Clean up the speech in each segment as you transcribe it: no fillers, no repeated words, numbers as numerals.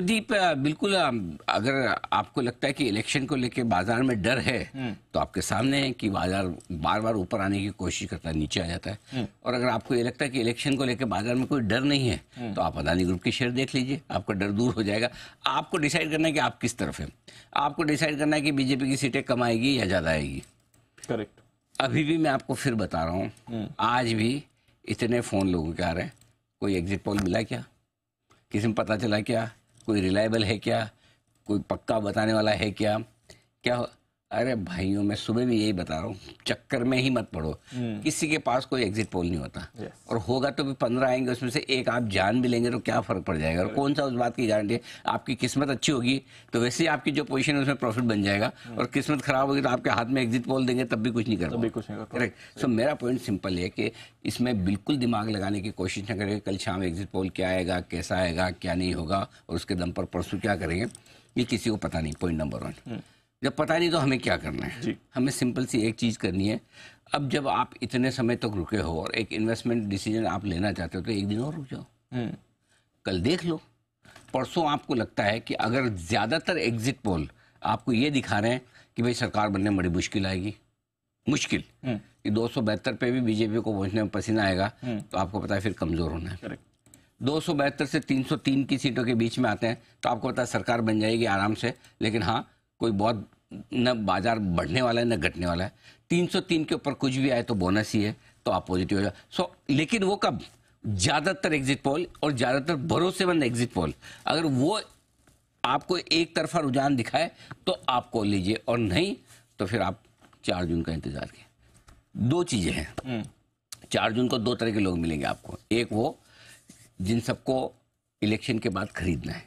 दीप बिल्कुल अगर आपको लगता है कि इलेक्शन को लेके बाजार में डर है तो आपके सामने है कि बाजार बार बार ऊपर आने की कोशिश करता है, नीचे आ जाता है। और अगर आपको ये लगता है कि इलेक्शन को लेके बाजार में कोई डर नहीं है तो आप अदानी ग्रुप के शेयर देख लीजिए, आपका डर दूर हो जाएगा। आपको डिसाइड करना है कि आप किस तरफ है, आपको डिसाइड करना है कि बीजेपी की सीटें कम आएगी या ज्यादा आएगी। करेक्ट। अभी भी मैं आपको फिर बता रहा हूँ, आज भी इतने फोन लोगों के आ रहे हैं, कोई एग्जिट पोल मिला क्या, किसी में पता चला क्या, कोई रिलायबल है क्या, कोई पक्का बताने वाला है क्या क्या? अरे भाइयों, मैं सुबह भी यही बता रहा हूँ, चक्कर में ही मत पड़ो। किसी के पास कोई एग्जिट पोल नहीं होता। और होगा तो भी 15 आएंगे, उसमें से एक आप जान भी लेंगे तो क्या फर्क पड़ जाएगा। और कौन सा उस बात की गारंटी है? आपकी किस्मत अच्छी होगी तो वैसे ही आपकी जो पोजीशन है उसमें प्रॉफिट बन जाएगा, और किस्मत खराब होगी तो आपके हाथ में एग्जिट पोल देंगे तब भी कुछ नहीं कर करेक्ट। सो मेरा पॉइंट सिंपल है कि इसमें बिल्कुल दिमाग लगाने की कोशिश न करें कल शाम एग्जिट पोल क्या आएगा, कैसा आएगा, क्या नहीं होगा, और उसके दम पर परसों क्या करेंगे, ये किसी को पता नहीं। पॉइंट नंबर 1, जब पता नहीं तो हमें क्या करना है? हमें सिंपल सी एक चीज करनी है। अब जब आप इतने समय तक रुके हो और एक इन्वेस्टमेंट डिसीजन आप लेना चाहते हो तो एक दिन और रुक जाओ, कल देख लो। परसों आपको लगता है कि अगर ज्यादातर एग्जिट पोल आपको ये दिखा रहे हैं कि भाई सरकार बनने में बड़ी मुश्किल आएगी, मुश्किल कि 272 पे भी बीजेपी को पहुंचने में पसीना आएगा, तो आपको पता है फिर कमजोर होना है। 272 से 303 की सीटों के बीच में आते हैं तो आपको पता है सरकार बन जाएगी आराम से, लेकिन हाँ कोई बहुत न बाजार बढ़ने वाला है न घटने वाला है। 303 के ऊपर कुछ भी आए तो बोनस ही है, तो आप पॉजिटिव हो जाए। लेकिन वो कब? ज्यादातर एग्जिट पोल और ज्यादातर भरोसेमंद एग्जिट पोल अगर वो आपको एक तरफा रुझान दिखाए तो आप कॉल लीजिए, और नहीं तो फिर आप 4 जून का इंतजार कीजिए। 2 चीजें हैं। 4 जून को 2 तरह के लोग मिलेंगे आपको। एक वो जिन सबको इलेक्शन के बाद खरीदना है,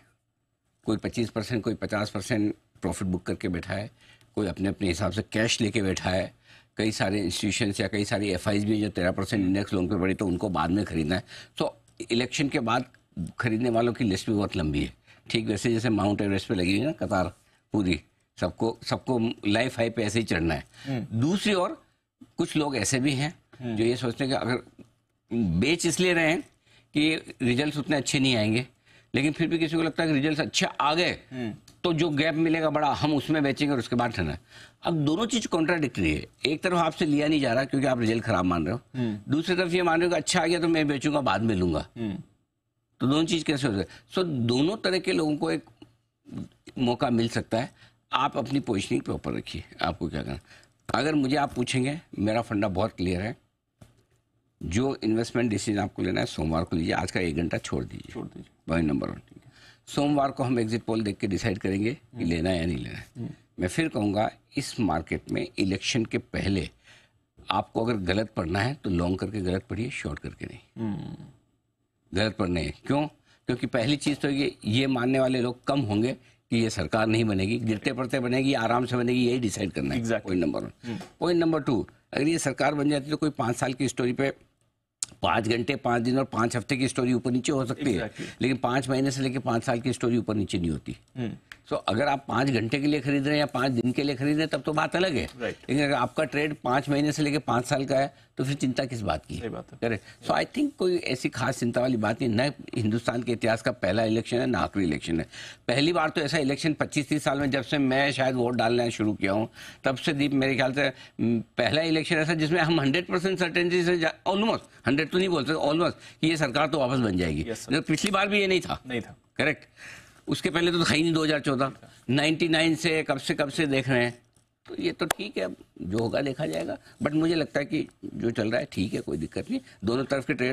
कोई 25%, कोई 50% प्रॉफिट बुक करके बैठा है, कोई अपने अपने हिसाब से कैश लेके बैठा है। कई सारे इंस्टीट्यूशंस या कई सारी एफआईज भी जो 13% इंडेक्स लोन पे पड़ी तो उनको बाद में खरीदना है। तो इलेक्शन के बाद खरीदने वालों की लिस्ट भी बहुत लंबी है। ठीक वैसे जैसे माउंट एवरेस्ट पे लगी है ना कतार पूरी, सबको लाइफ हाई पे ऐसे ही चढ़ना है। दूसरी ओर कुछ लोग ऐसे भी हैं जो ये सोचते हैं कि अगर बेच इसलिए रहे हैं कि रिजल्ट उतने अच्छे नहीं आएंगे, लेकिन फिर भी किसी को लगता है कि रिजल्ट अच्छे आ गए तो जो गैप मिलेगा बड़ा हम उसमें बेचेंगे और उसके बाद ठंडा। अब दोनों चीज कॉन्ट्राडिक्टरी है। एक तरफ आपसे लिया नहीं जा रहा क्योंकि आप रिजल्ट खराब मान रहे हो, दूसरी तरफ ये मान रहे हो कि अच्छा आ गया तो मैं बेचूंगा बाद में लूंगा। तो दोनों चीज कैसे हो सकती? सो दोनों तरह के लोगों को एक मौका मिल सकता है। आप अपनी पोजिशनिंग पे ऊपर रखिए, आपको क्या करना। अगर मुझे आप पूछेंगे, मेरा फंडा बहुत क्लियर है। जो इन्वेस्टमेंट डिसीजन आपको लेना है सोमवार को लीजिए, आज का 1 घंटा छोड़ दीजिए। Point number 1। सोमवार को हम एग्जिट पोल देख के डिसाइड करेंगे कि लेना है या नहीं लेना है। मैं फिर कहूँगा, इस मार्केट में इलेक्शन के पहले आपको अगर गलत पढ़ना है तो लॉन्ग करके गलत पढ़िए, शॉर्ट करके नहीं। गलत पढ़ने हैं क्यों? क्योंकि पहली चीज तो ये मानने वाले लोग कम होंगे कि ये सरकार नहीं बनेगी, गिरते पड़ते बनेगी, आराम से बनेगी, यही डिसाइड करना है। Point number 1। पॉइंट नंबर 2, अगर ये सरकार बन जाती है तो कोई 5 साल की स्टोरी पे 5 घंटे, 5 दिन और 5 हफ्ते की स्टोरी ऊपर नीचे हो सकती है, लेकिन 5 महीने से लेकर 5 साल की स्टोरी ऊपर नीचे नहीं होती। सो अगर आप 5 घंटे के लिए खरीद रहे हैं या 5 दिन के लिए खरीद रहे हैं तब तो बात अलग है, लेकिन अगर आपका ट्रेड 5 महीने से लेकर 5 साल का है तो फिर चिंता किस बात की? करेक्ट। सो आई थिंक कोई ऐसी खास चिंता वाली बात नहीं। न हिंदुस्तान के इतिहास का पहला इलेक्शन है, न आखिरी इलेक्शन है। पहली बार तो ऐसा इलेक्शन 25-30 साल में, जब से मैं शायद वोट डालना शुरू किया हूँ तब से दीप, मेरे ख्याल से पहला इलेक्शन ऐसा जिसमें हम 100% सर्टेनिटी से, ऑलमोस्ट 100 तो नहीं बोल सकते, ऑलमोस्ट, कि ये सरकार तो वापस बन जाएगी। पिछली बार भी ये नहीं था। करेक्ट। उसके पहले तो था ही नहीं। 2014 99 से कब से देख रहे हैं। तो ये तो ठीक है, जो होगा देखा जाएगा। बट मुझे लगता है कि जो चल रहा है ठीक है, कोई दिक्कत नहीं। दोनों तरफ के ट्रेड